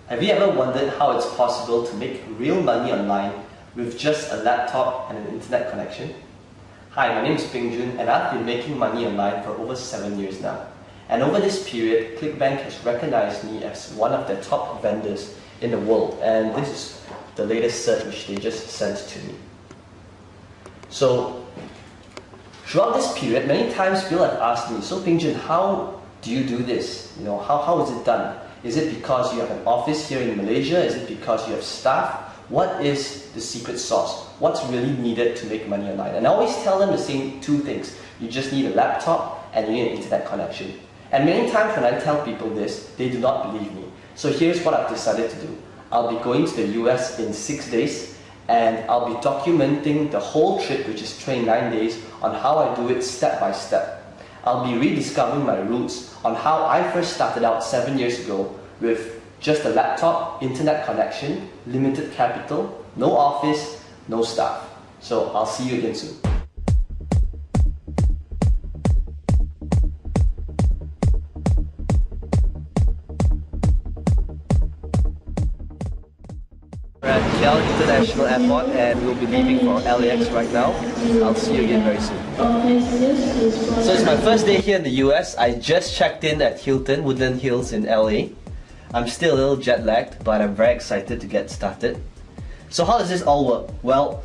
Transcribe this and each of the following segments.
Have you ever wondered how it's possible to make real money online with just a laptop and an internet connection? Hi, my name is Peng Jun and I've been making money online for over 7 years now. And over this period, ClickBank has recognized me as one of their top vendors in the world, and this is the latest cert which they just sent to me. So, throughout this period, many times people have asked me, so Peng Jun, how do you do this? How is it done? Is it because you have an office here in Malaysia? Is it because you have staff? What is the secret sauce? What's really needed to make money online? And I always tell them the same two things. You just need a laptop and you need an internet connection. And many times when I tell people this, they do not believe me. So here's what I've decided to do. I'll be going to the US in 6 days, and I'll be documenting the whole trip, which is 29 days, on how I do it step by step. I'll be rediscovering my roots on how I first started out 7 years ago with just a laptop, internet connection, limited capital, no office, no staff. So I'll see you again soon. We're at KL International Airport and we'll be leaving for LAX right now. I'll see you again very soon. So it's my first day here in the US. I just checked in at Hilton, Woodland Hills in LA. I'm still a little jet lagged, but I'm very excited to get started. So how does this all work? Well,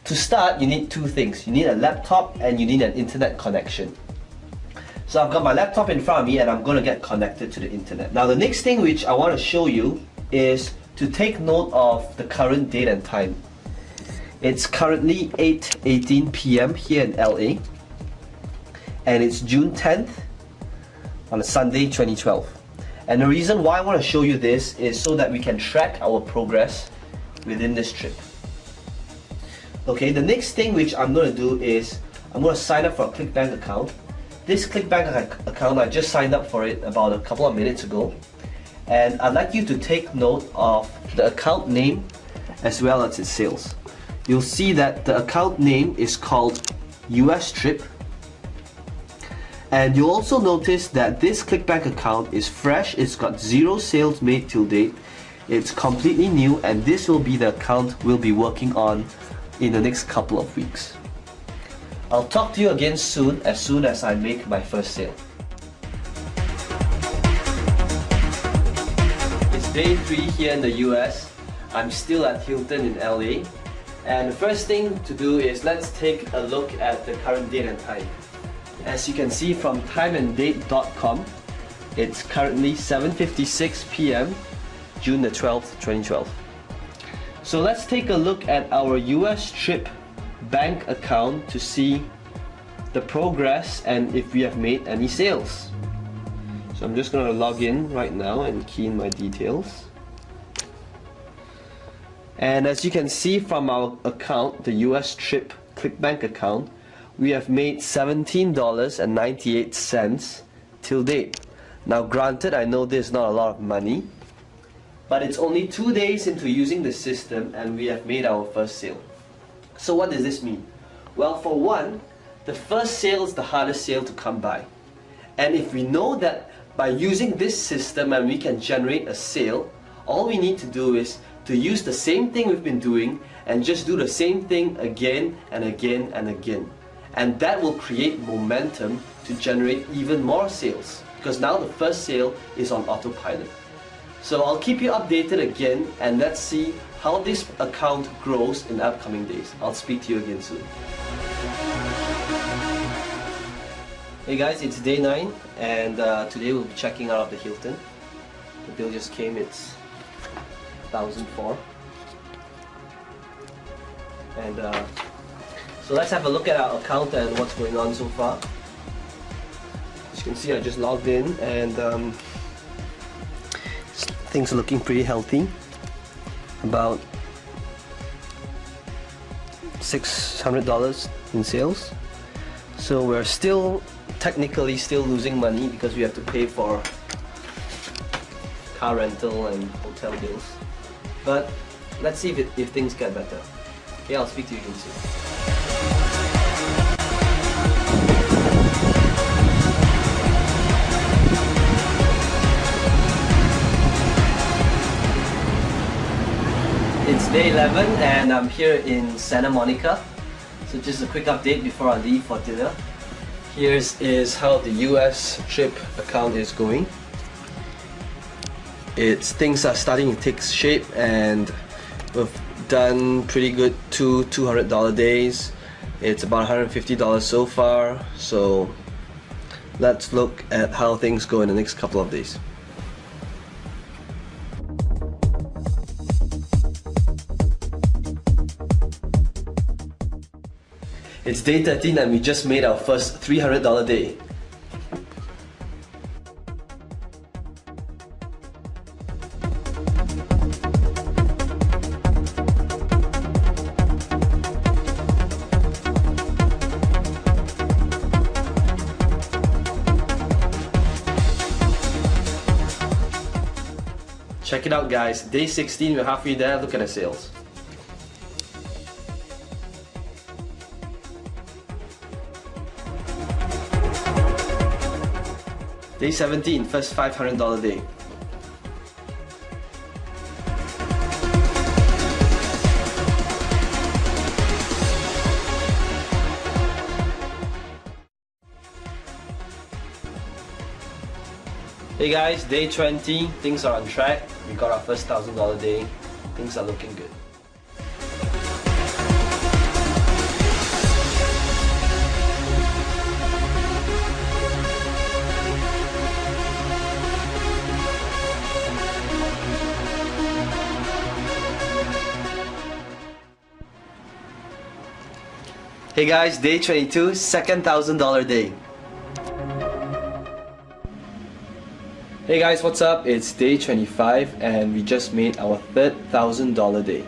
to start you need two things. You need a laptop and you need an internet connection. So I've got my laptop in front of me and I'm going to get connected to the internet. Now the next thing which I want to show you is to take note of the current date and time. It's currently 8:18 p.m. here in LA, and it's June 10th on a Sunday 2012. And the reason why I want to show you this is so that we can track our progress within this trip. Okay, the next thing which I'm going to do is I'm going to sign up for a ClickBank account. This ClickBank account, I just signed up for it about a couple of minutes ago. And I'd like you to take note of the account name as well as its sales. You'll see that the account name is called US Trip, and you'll also notice that this ClickBank account is fresh. It's got 0 sales made till date. It's completely new, and this will be the account we'll be working on in the next couple of weeks. I'll talk to you again soon as I make my first sale. Day 3 here in the US. I'm still at Hilton in LA, and the first thing to do is let's take a look at the current date and time. As you can see from timeanddate.com, it's currently 7:56 p.m. June the 12th, 2012. So let's take a look at our US Trip bank account to see the progress and if we have made any sales. So I'm just going to log in right now and key in my details. And as you can see from our account, the US Trip ClickBank account, we have made $17.98 till date. Now granted, I know this is not a lot of money, but it's only 2 days into using the system and we have made our first sale. So what does this mean? Well, for one, the first sale is the hardest sale to come by. And if we know that by using this system and we can generate a sale, all we need to do is to use the same thing we've been doing and just do the same thing again and again and again. And that will create momentum to generate even more sales, because now the first sale is on autopilot. So I'll keep you updated again, and let's see how this account grows in the upcoming days. I'll speak to you again soon. Hey guys, it's day 9 and today we'll be checking out of the Hilton. The bill just came, it's 1,004. And so let's have a look at our account and what's going on so far. As you can see, I just logged in and things are looking pretty healthy. About $600 in sales. So we're technically still losing money because we have to pay for car rental and hotel bills. But let's see if things get better. Okay, I'll speak to you again soon. day 11 and I'm here in Santa Monica. So just a quick update before I leave for dinner. Here's how the US trip account is going. Things are starting to take shape and we've done pretty good $200 days. It's about $150 so far. So let's look at how things go in the next couple of days. It's day 13 and we just made our first $300 day. Check it out guys, day 16, we're halfway there, look at the sales. Day 17, first $500 day. Hey guys, day 20, things are on track. We got our first $1,000 day. Things are looking good. Hey guys, day 22, second $1,000 day. Hey guys, what's up? It's day 25 and we just made our third $1,000 day.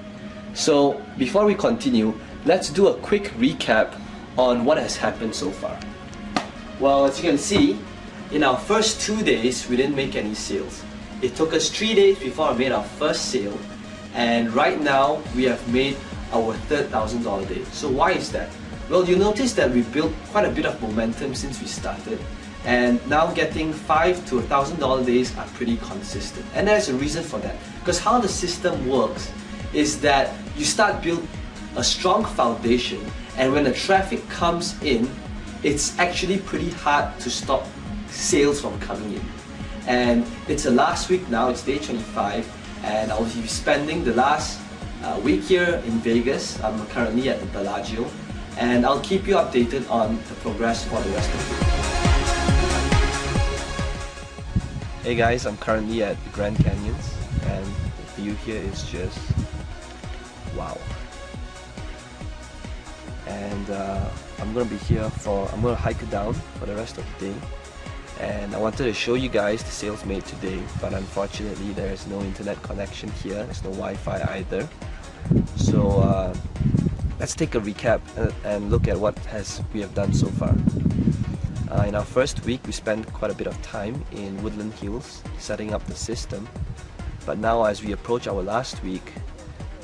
So before we continue, let's do a quick recap on what has happened so far. Well, as you can see, in our first 2 days, we didn't make any sales. It took us 3 days before I made our first sale, and right now we have made our third $1,000 day. So why is that? Well, you notice that we've built quite a bit of momentum since we started, and now getting $5 to $1,000 days are pretty consistent. And there's a reason for that. Because how the system works is that you start build a strong foundation, and when the traffic comes in, it's actually pretty hard to stop sales from coming in. And it's the last week now, it's day 25, and I'll be spending the last week here in Vegas. I'm currently at the Bellagio, and I'll keep you updated on the progress for the rest of the year. Hey guys, I'm currently at the Grand Canyons, and the view here is just wow. And I'm gonna hike it down for the rest of the day. And I wanted to show you guys the sales made today, but unfortunately there is no internet connection here, there's no Wi-Fi either. So let's take a recap and look at what we have done so far. In our first week, we spent quite a bit of time in Woodland Hills setting up the system. But now as we approach our last week,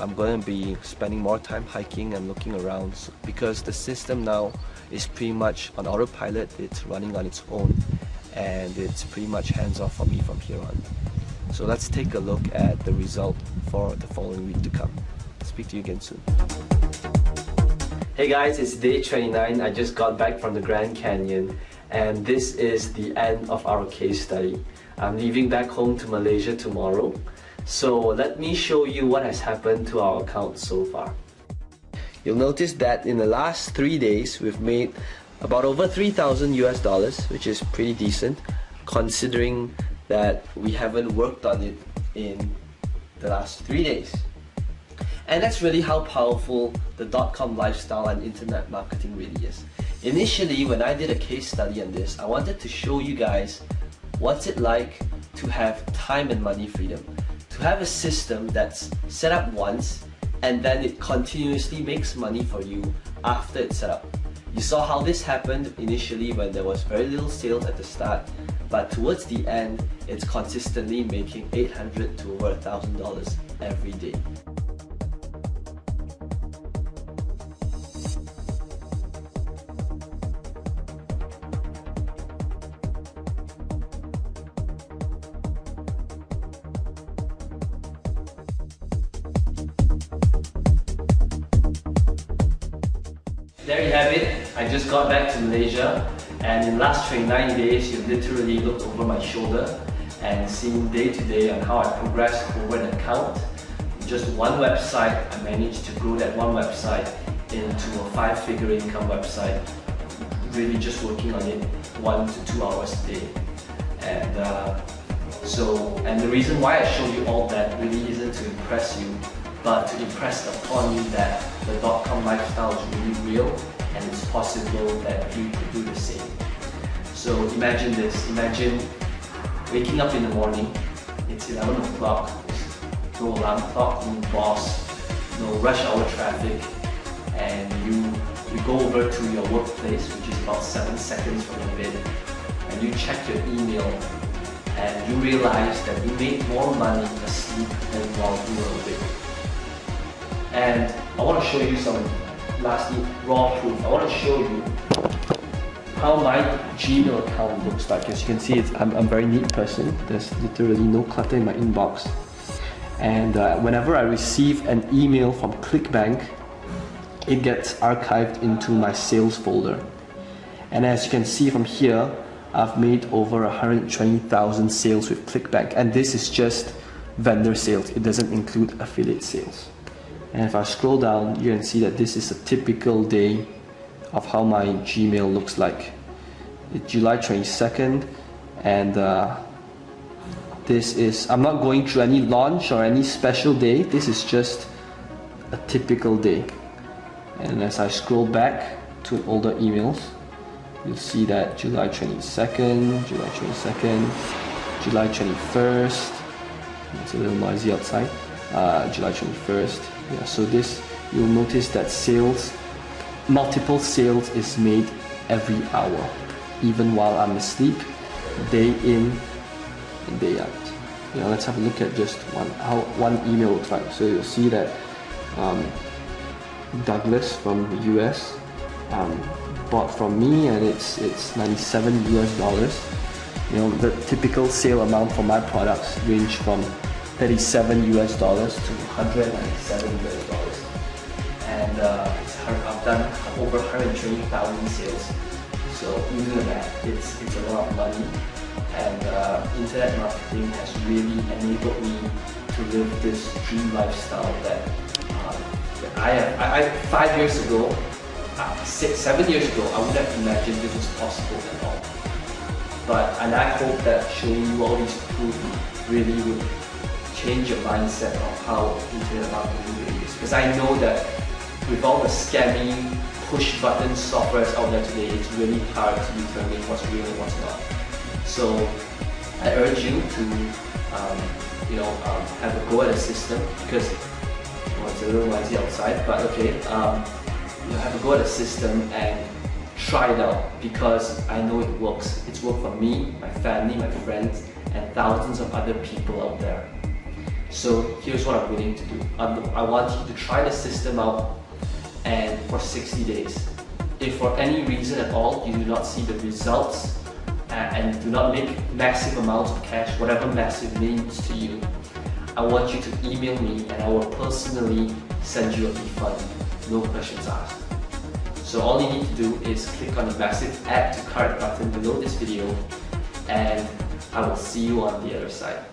I'm going to be spending more time hiking and looking around, because the system now is pretty much on autopilot. It's running on its own, and it's pretty much hands-off for me from here on. So let's take a look at the result for the following week to come. Speak to you again soon. Hey guys, it's day 29. I just got back from the Grand Canyon, and this is the end of our case study. I'm leaving back home to Malaysia tomorrow. So let me show you what has happened to our account so far. You'll notice that in the last 3 days, we've made about over $3,000 US, which is pretty decent considering that we haven't worked on it in the last 3 days. And that's really how powerful the .com lifestyle and internet marketing really is. Initially, when I did a case study on this, I wanted to show you guys what's it like to have time and money freedom. To have a system that's set up once and then it continuously makes money for you after it's set up. You saw how this happened initially when there was very little sales at the start, but towards the end, it's consistently making $800 to over $1,000 every day. There you have it. I just got back to Malaysia, and in the last 29 days, you've literally looked over my shoulder and seen day to day on how I progressed over an account. Just one website, I managed to grow that one website into a 5-figure income website, really just working on it 1 to 2 hours a day. And the reason why I show you all that really isn't to impress you, but to impress upon you that the .com lifestyle is really real and it's possible that you could do the same. So imagine this, imagine waking up in the morning, it's 11 o'clock, no alarm clock, no boss, no rush hour traffic, and you go over to your workplace, which is about 7 seconds from your bed, and you check your email, and you realize that you made more money asleep than while you were awake. And I want to show you some raw proof. I want to show you how my Gmail account looks like. As you can see, I'm a very neat person. There's literally no clutter in my inbox. And whenever I receive an email from ClickBank, it gets archived into my sales folder. And as you can see from here, I've made over 120,000 sales with ClickBank, and this is just vendor sales. It doesn't include affiliate sales. And if I scroll down, you can see that this is a typical day of how my Gmail looks like. It's July 22nd, and this is, I'm not going through any launch or any special day. This is just a typical day. And as I scroll back to older emails, you'll see that July 22nd, July 22nd, July 21st, it's a little noisy outside, July 21st, yeah, so this, you'll notice that multiple sales is made every hour, even while I'm asleep, day in and day out. Now let's have a look at just how one email looks like. So you'll see that Douglas from the US bought from me, and it's $97 US. You know, the typical sale amount for my products range from $37 US to $197 US. And I've done over 120,000 sales. So you do that, it's a lot of money. And internet marketing has really enabled me to live this dream lifestyle that I 5 years ago, 7 years ago, I wouldn't have imagined this was possible at all. And I hope that showing you all these proof really would change your mindset of how internet marketing really is. Because I know that with all the scammy push button softwares out there today, it's really hard to determine what's real and what's not. So I urge you to have a go at the system, because it's a little noisy outside, but okay, have a go at the system and try it out, because I know it works. It's worked for me, my family, my friends, and thousands of other people out there. So here's what I'm willing to do. I want you to try the system out, and for 60 days. If for any reason at all you do not see the results and do not make massive amounts of cash, whatever massive means to you, I want you to email me and I will personally send you a refund, no questions asked. So all you need to do is click on the massive add to cart button below this video, and I will see you on the other side.